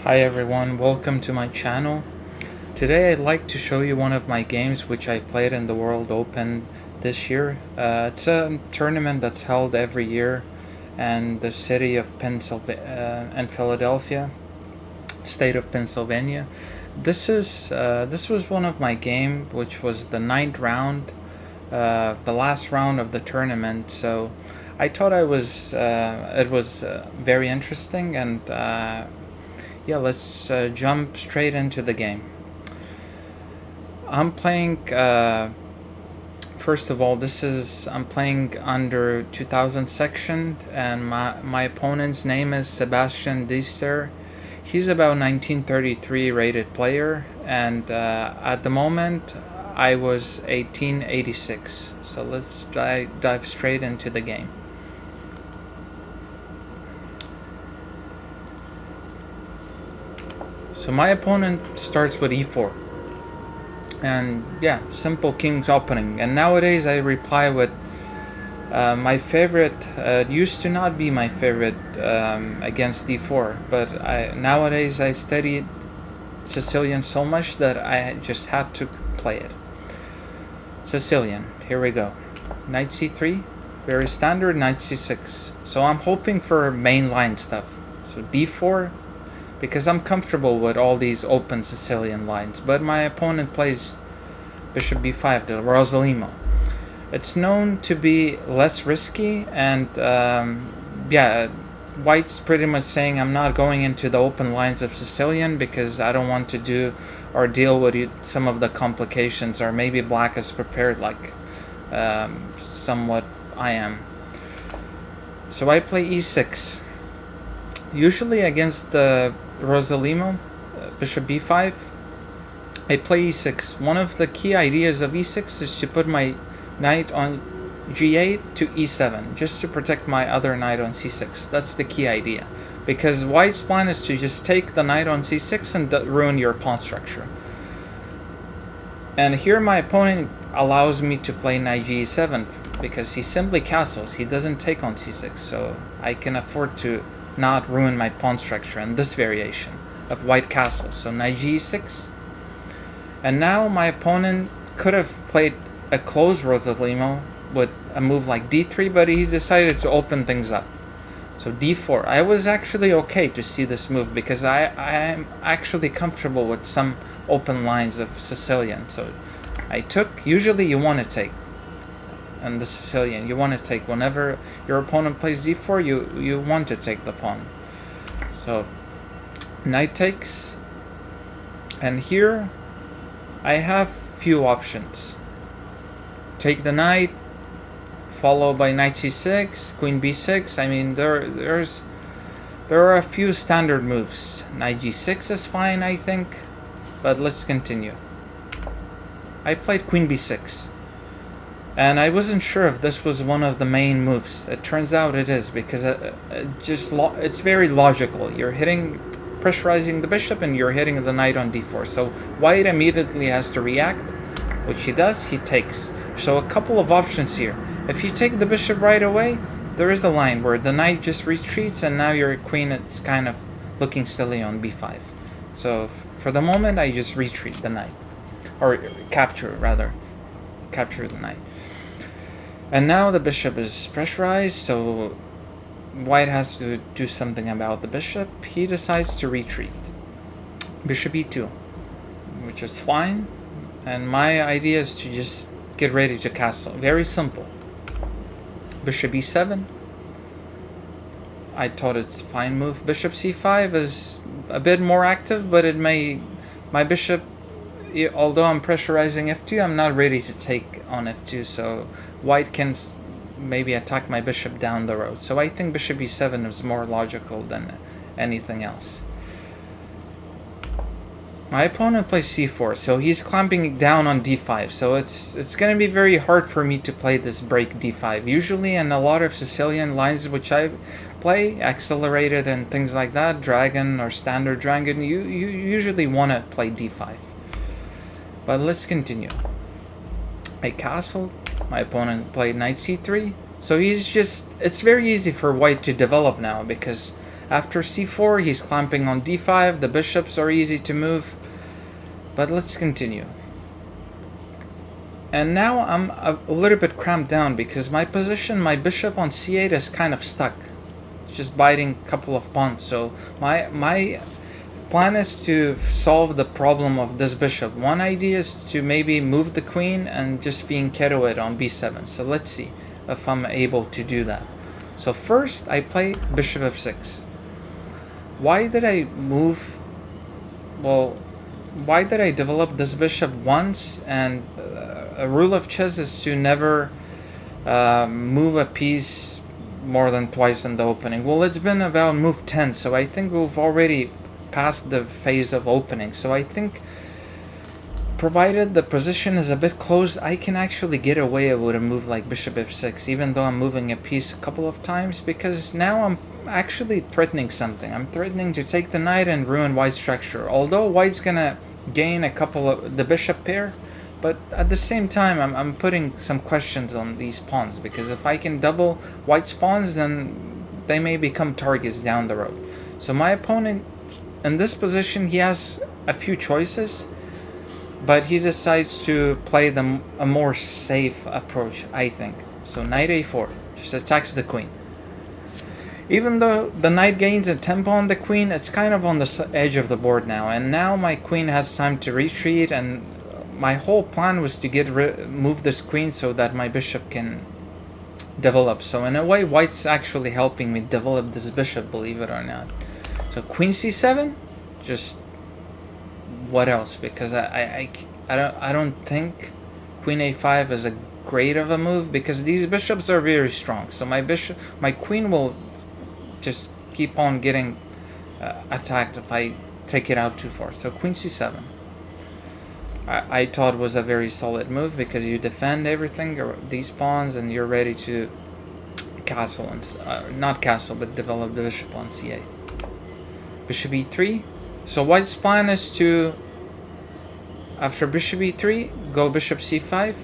Hi everyone, welcome to my channel. Today I'd like to show you one of my games which I played in the World Open this year. It's a tournament that's held every year in the city of Pennsylvania and Philadelphia, state of Pennsylvania. This was one of my game, which was the ninth round, the last round of the tournament. So I thought it was very interesting, and yeah, let's jump straight into the game. I'm playing. First of all, I'm playing under 2000 section, and my opponent's name is Sebastian Diester. He's about 1933 rated player, and at the moment I was 1886. So let's dive straight into the game. So my opponent starts with e4, and yeah, simple king's opening. And nowadays I reply with my favorite. Used to not be my favorite against d4, but nowadays I studied Sicilian so much that I just had to play it. Sicilian, here we go. Knight c3, very standard. Knight c6. So I'm hoping for mainline stuff. So d4, because I'm comfortable with all these open Sicilian lines. But my opponent plays bishop b5, the Rossolimo. It's known to be less risky, and yeah, White's pretty much saying I'm not going into the open lines of Sicilian because I don't want to do or deal with some of the complications, or maybe Black is prepared like somewhat I am. So I play e6. Usually against the Rossolimo, bishop b5, I play e6. One of the key ideas of e6 is to put my knight on g8 to e7, just to protect my other knight on c6. That's the key idea, because White's plan is to just take the knight on c6 and ruin your pawn structure. And here my opponent allows me to play knight g7 because he simply castles. He doesn't take on c6, so I can afford to not ruin my pawn structure in this variation of white castle. So knight g6, and now my opponent could have played a closed Rossolimo with a move like d3, but he decided to open things up. So d4. I was actually okay to see this move because I am actually comfortable with some open lines of Sicilian. So I took. Usually you want to take, and the Sicilian, you want to take whenever your opponent plays d4. You want to take the pawn. So knight takes, and here I have few options. Take the knight, followed by knight c6, queen b6. I mean, there are a few standard moves. Knight g6 is fine, I think, but let's continue. I played queen b6, and I wasn't sure if this was one of the main moves. It turns out it is, because it's very logical. You're pressurizing the bishop, and you're hitting the knight on d4. So White immediately has to react, which he does. He takes. So a couple of options here. If you take the bishop right away, there is a line where the knight just retreats, and now your queen is kind of looking silly on b5. So for the moment, I just retreat the knight, or capture the knight. And now the bishop is pressurized, so White has to do something about the bishop. He decides to retreat. Bishop e2, which is fine. And my idea is to just get ready to castle. Very simple. Bishop e7. I thought it's a fine move. Bishop c5 is a bit more active, but my bishop, although I'm pressurizing f2, I'm not ready to take on f2, so White can maybe attack my bishop down the road. So I think bishop e7 is more logical than anything else. My opponent plays c4, so he's clamping down on d5. So it's going to be very hard for me to play this break d5. Usually in a lot of Sicilian lines which I play, accelerated and things like that, dragon or standard dragon, you usually want to play d5. But let's continue. I castled. My opponent played knight c3. So it's very easy for White to develop now, because After c4, he's clamping on d5. The bishops are easy to move. But let's continue. And now I'm a little bit cramped down because my position, my bishop on c8 is kind of stuck. It's just biting a couple of pawns. So my plan is to solve the problem of this bishop. One idea is to maybe move the queen and just fianchetto it on b7. So let's see if I'm able to do that. So first I play bishop f6. Why did I move? Well, why did I develop this bishop once? And a rule of chess is to never move a piece more than twice in the opening. Well, it's been about move 10, so I think we've already passed the phase of opening. So I think, provided the position is a bit closed, I can actually get away with a move like bishop f6, even though I'm moving a piece a couple of times, because now I'm actually threatening something. I'm threatening to take the knight and ruin white's structure. Although white's gonna gain a couple of the bishop pair, but at the same time I'm putting some questions on these pawns, because if I can double white's pawns, then they may become targets down the road. So my opponent in this position, he has a few choices, but he decides to play a more safe approach, I think. So knight a4 just attacks the queen. Even though the knight gains a tempo on the queen, it's kind of on the edge of the board now, and now my queen has time to retreat, and my whole plan was to move this queen so that my bishop can develop. So in a way, white's actually helping me develop this bishop, believe it or not. So queen c7, just what else? Because I don't think queen a5 is a great of a move, because these bishops are very strong. So my queen will just keep on getting attacked if I take it out too far. So queen c7, I thought was a very solid move, because you defend everything, these pawns, and you're ready to castle and not castle, but develop the bishop on c8. Bishop e3. So white's plan is to, after bishop e3, go bishop c5,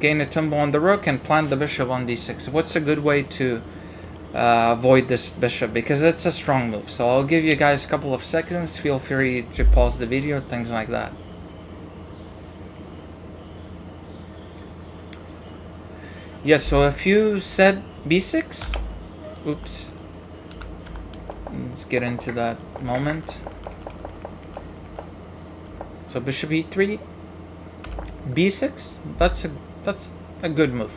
gain a tempo on the rook, and plant the bishop on d6. What's a good way to avoid this bishop, because it's a strong move? So I'll give you guys a couple of seconds. Feel free to pause the video, things like that. Yes, so if you said b6, oops, let's get into that moment. So bishop e3, b6, that's a good move.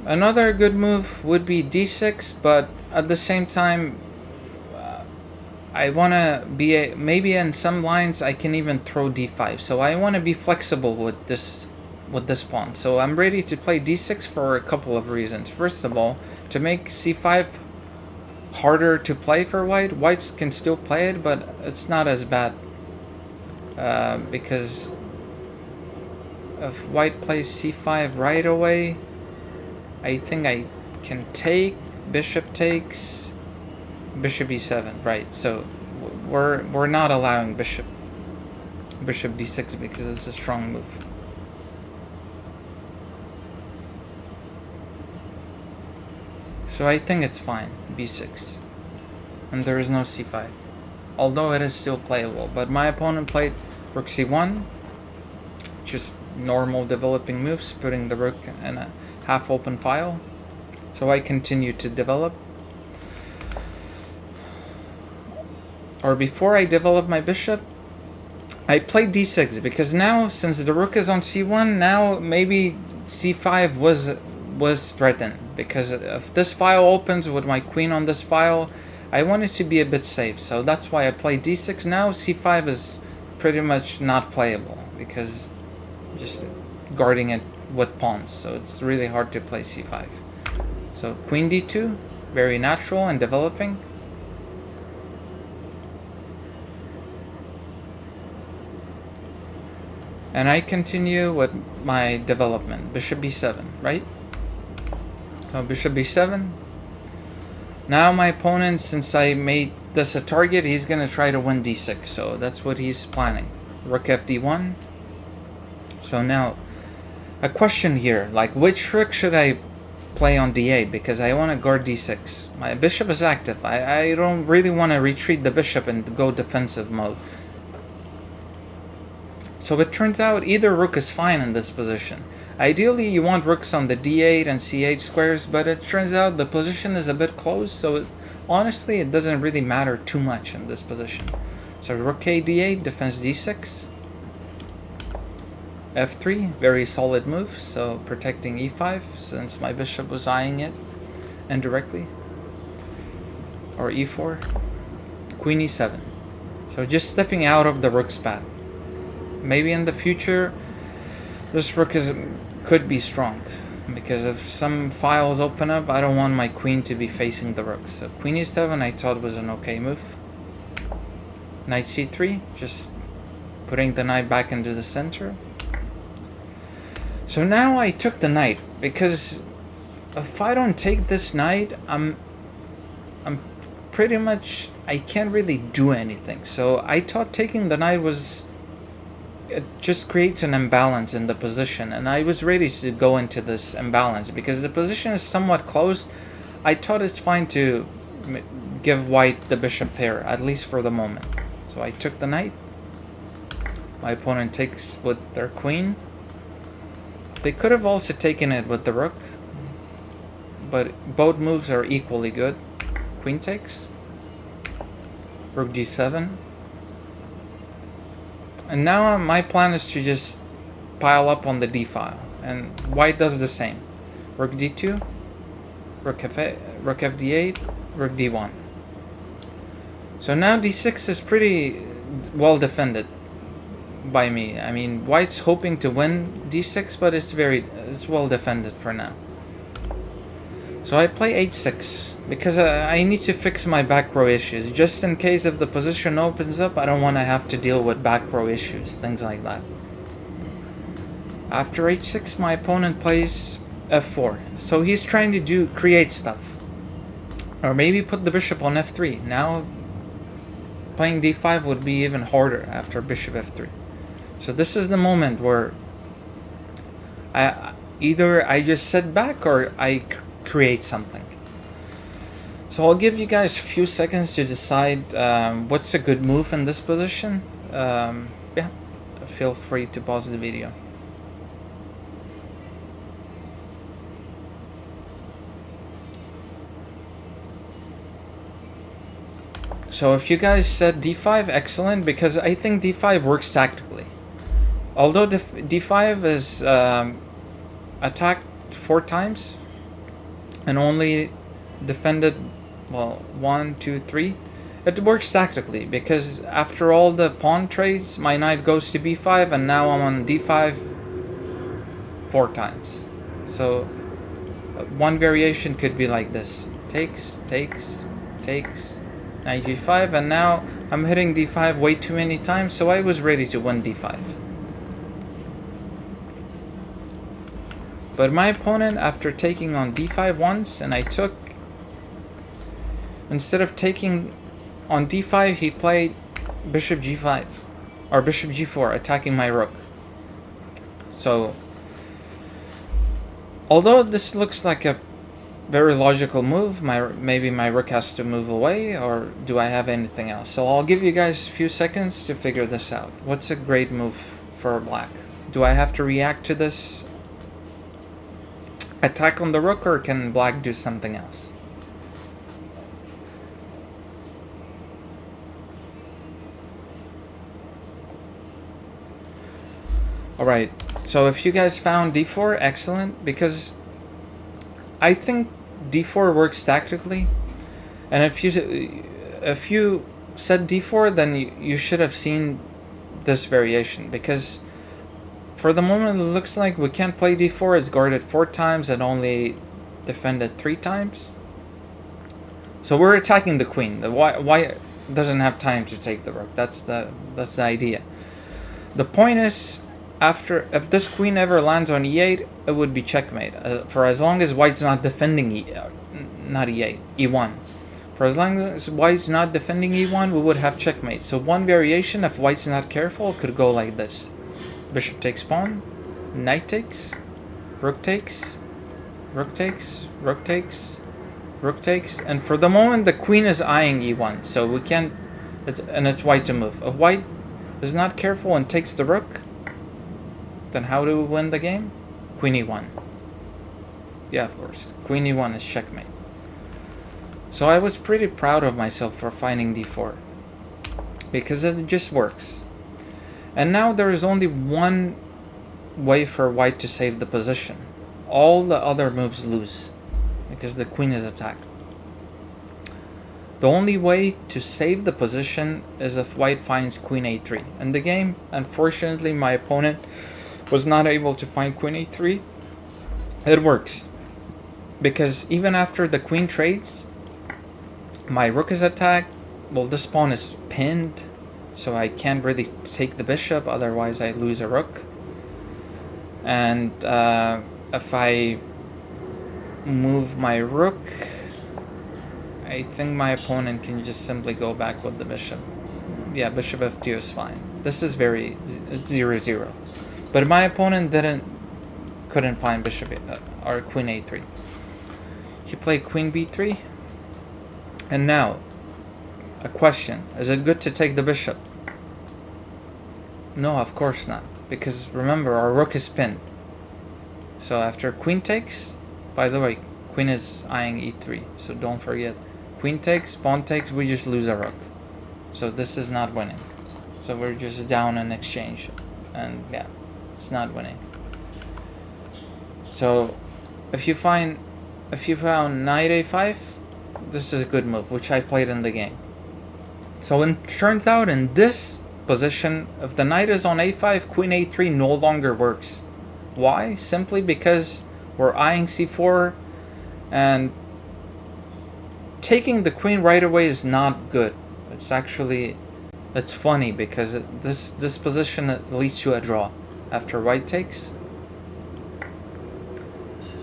Another good move would be d6, but at the same time, I want to be maybe in some lines I can even throw d5. So I want to be flexible with this pawn. So I'm ready to play d6 for a couple of reasons. First of all, to make c5 harder to play for white. Whites can still play it, but it's not as bad, because if white plays c5 right away, I think I can take, bishop takes, bishop e7, right? So we're not allowing bishop d6 because it's a strong move. So I think it's fine, b6, and there is no c5, although it is still playable. But my opponent played rook c1, just normal developing moves, putting the rook in a half open file. So I continue to develop. Or before I develop my bishop, I played d6, because now, since the rook is on c1, now maybe c5 was threatened, because if this file opens with my queen on this file, I want it to be a bit safe. So that's why I play d6. Now c5 is pretty much not playable, because just guarding it with pawns, so it's really hard to play c5. So queen d2, very natural and developing. And I continue with my development, bishop b7, right? So bishop b7. Now my opponent, since I made this a target, he's gonna try to win d6, so that's what he's planning. Rook fd1. So now, a question here, like which rook should I play on d8 because I want to guard d6. My bishop is active. I don't really want to retreat the bishop and go defensive mode. So it turns out either rook is fine in this position. Ideally you want rooks on the d8 and c8 squares, but it turns out the position is a bit close, so honestly it doesn't really matter too much in this position. So rook a d8, defense d6. f3, very solid move, so protecting e5 since my bishop was eyeing it indirectly. Or e4. Queen e7. So just stepping out of the rook's path. Maybe in the future this rook could be strong, because if some files open up, I don't want my queen to be facing the rook. So queen e7 I thought was an okay move. Knight c3, just putting the knight back into the center. So now I took the knight, because if I don't take this knight, I'm pretty much, I can't really do anything. So I thought taking the knight was, it just creates an imbalance in the position, and I was ready to go into this imbalance because the position is somewhat closed. I thought it's fine to give white the bishop pair, at least for the moment. So I took the knight. My opponent takes with their queen. They could have also taken it with the rook, but both moves are equally good. Queen takes. Rook d7. And now my plan is to just pile up on the d file, and white does the same. Rook d2, rook fd8, rook d1. So now d6 is pretty well defended by me. I mean, white's hoping to win d6, but it's well defended for now. So I play h6 because I need to fix my back row issues, just in case if the position opens up. I don't want to have to deal with back row issues, things like that. After h6, my opponent plays f4, so he's trying to create stuff, or maybe put the bishop on f3. Now playing d5 would be even harder after bishop f3. So this is the moment where either I just sit back or I create something. So I'll give you guys a few seconds to decide what's a good move in this position. Yeah, feel free to pause the video. So if you guys said d5, excellent, because I think d5 works tactically. Although d5 is attacked 4 times and only defended, well, 1, 2, 3, it works tactically, because after all the pawn trades, my knight goes to b5, and now I'm on d5 4 times. So one variation could be like this: takes, takes, takes, knight g5, and now I'm hitting d5 way too many times, so I was ready to win d5. But my opponent, after taking on d5 once, and I took, instead of taking on d5, he played bishop g5, or bishop g4, attacking my rook. So, although this looks like a very logical move, maybe my rook has to move away, or do I have anything else? So I'll give you guys a few seconds to figure this out. What's a great move for black? Do I have to react to this attack on the rook, or can black do something else? Alright, so if you guys found d4, excellent, because I think d4 works tactically, and if you said d4, then you should have seen this variation, because for the moment it looks like we can't play d4. It's guarded 4 times and only defended 3 times. So we're attacking the queen. The white doesn't have time to take the rook. That's the idea. The point is, if this queen ever lands on e8, it would be checkmate. For as long as white's not defending not e8, e1. For as long as white's not defending e1, we would have checkmate. So one variation, if white's not careful, could go like this: bishop takes pawn, knight takes, rook takes, rook takes, rook takes, rook takes, and for the moment the queen is eyeing e1, so we can't. And it's white to move. If white is not careful and takes the rook, then how do we win the game? Queen e1. Yeah, of course. Queen e1 is checkmate. So I was pretty proud of myself for finding d4, because it just works. And now there is only one way for white to save the position. All the other moves lose, because the queen is attacked. The only way to save the position is if white finds queen a3. In the game, unfortunately, my opponent was not able to find queen a3. It works, because even after the queen trades, my rook is attacked. Well, this pawn is pinned, so I can't really take the bishop, otherwise I lose a rook. And if I move my rook, I think my opponent can just simply go back with the bishop. Yeah, bishop f2 is fine. This is very 0-0. But my opponent couldn't find bishop or queen a3. He played queen b3. And now, a question. Is it good to take the bishop? No, of course not. Because remember, our rook is pinned. So after queen takes, by the way, queen is eyeing e3. So don't forget. Queen takes, pawn takes, we just lose a rook. So this is not winning. So we're just down in exchange. And yeah, it's not winning. So if you found knight a5, this is a good move, which I played in the game. So it turns out in this position, if the knight is on a5, queen a3 no longer works. Why? Simply because we're eyeing c4, and taking the queen right away is not good. It's funny because this position leads to a draw after white takes.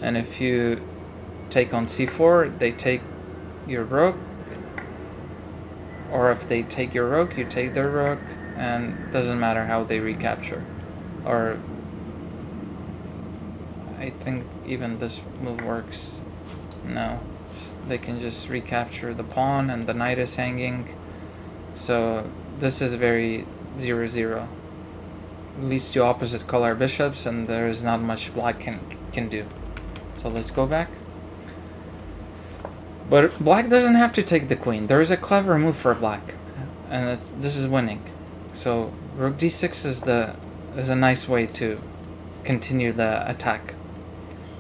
And if you take on c4, they take your rook. Or if they take your rook, you take their rook, and it doesn't matter how they recapture. Or I think even this move works. No. They can just recapture the pawn and the knight is hanging. So this is very 0-0. Leads to opposite color bishops, and there is not much black can do. So let's go back. But black doesn't have to take the queen. There is a clever move for black, and this is winning. So rook d6 is a nice way to continue the attack,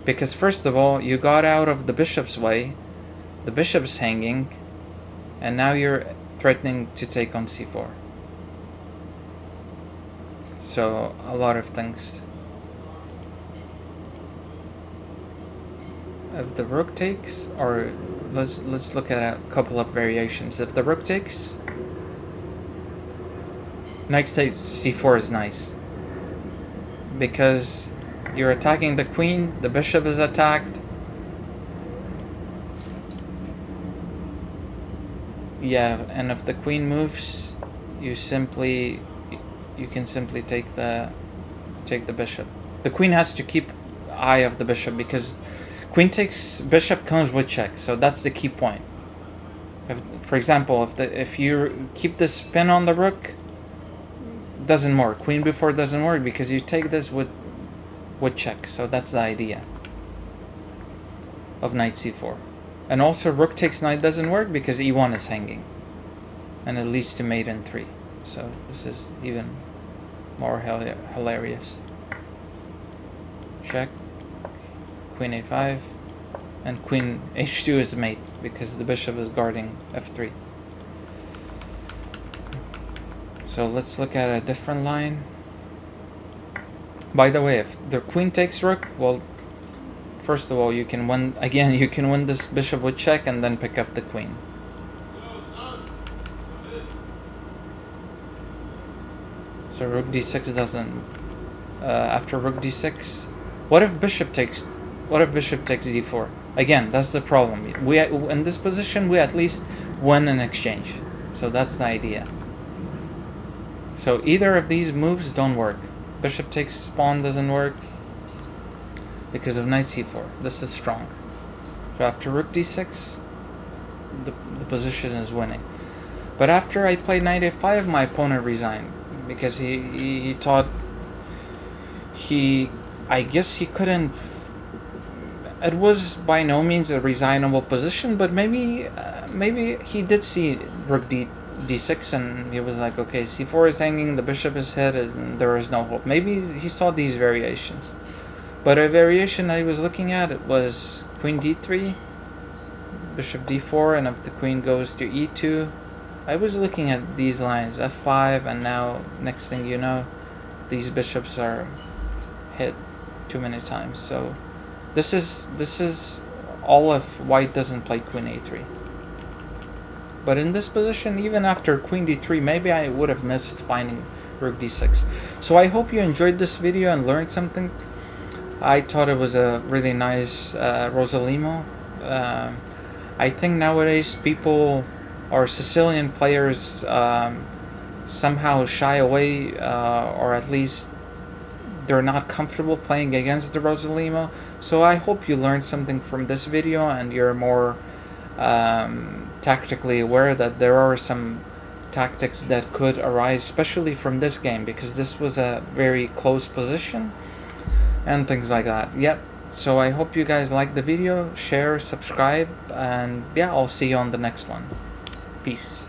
because first of all you got out of the bishop's way. The bishop's hanging, and now you're threatening to take on c4. So a lot of things. If the rook takes, or let's look at a couple of variations. If the rook takes, knight takes c4 is nice, because you're attacking the queen, the bishop is attacked. Yeah, and if the queen moves, you can simply take the bishop. The queen has to keep eye of the bishop, because queen takes bishop comes with check. So that's the key point. For example, if you keep this pin on the rook, doesn't work. Queen b4 doesn't work because you take this with check. So that's the idea of knight c4. And also rook takes knight doesn't work because e1 is hanging, and it leads to mate in 3. So this is even more hilarious. Check, queen a5, and queen h2 is mate because the bishop is guarding f3. So let's look at a different line. By the way, if the queen takes rook, well, first of all, you can win this bishop with check and then pick up the queen. So rook d6 doesn't. After rook d6, what if bishop takes d4? Again, that's the problem. In this position we at least win an exchange. So that's the idea. So either of these moves don't work. Bishop takes pawn doesn't work. because of knight c4. This is strong. So after rook d6, the position is winning. But after I played knight a5, my opponent resigned because he thought I guess he couldn't. It was by no means a resignable position, but maybe he did see rook d6 and he was like, okay, c4 is hanging, the bishop is hit, and there is no hope. Maybe he saw these variations. But a variation I was looking at, it was queen d3, bishop d4, and if the queen goes to e2, I was looking at these lines, f5, and now next thing you know, these bishops are hit too many times. So this is all if white doesn't play queen a3. But in this position, even after queen d3, maybe I would have missed finding rook d6. So I hope you enjoyed this video and learned something. I thought it was a really nice Rossolimo. I think nowadays people or Sicilian players somehow shy away, or at least they're not comfortable playing against the Rossolimo. So I hope you learned something from this video and you're more tactically aware that there are some tactics that could arise, especially from this game, because this was a very close position and things like that. Yep. So I hope you guys liked the video. Share, subscribe, and yeah, I'll see you on the next one. Peace.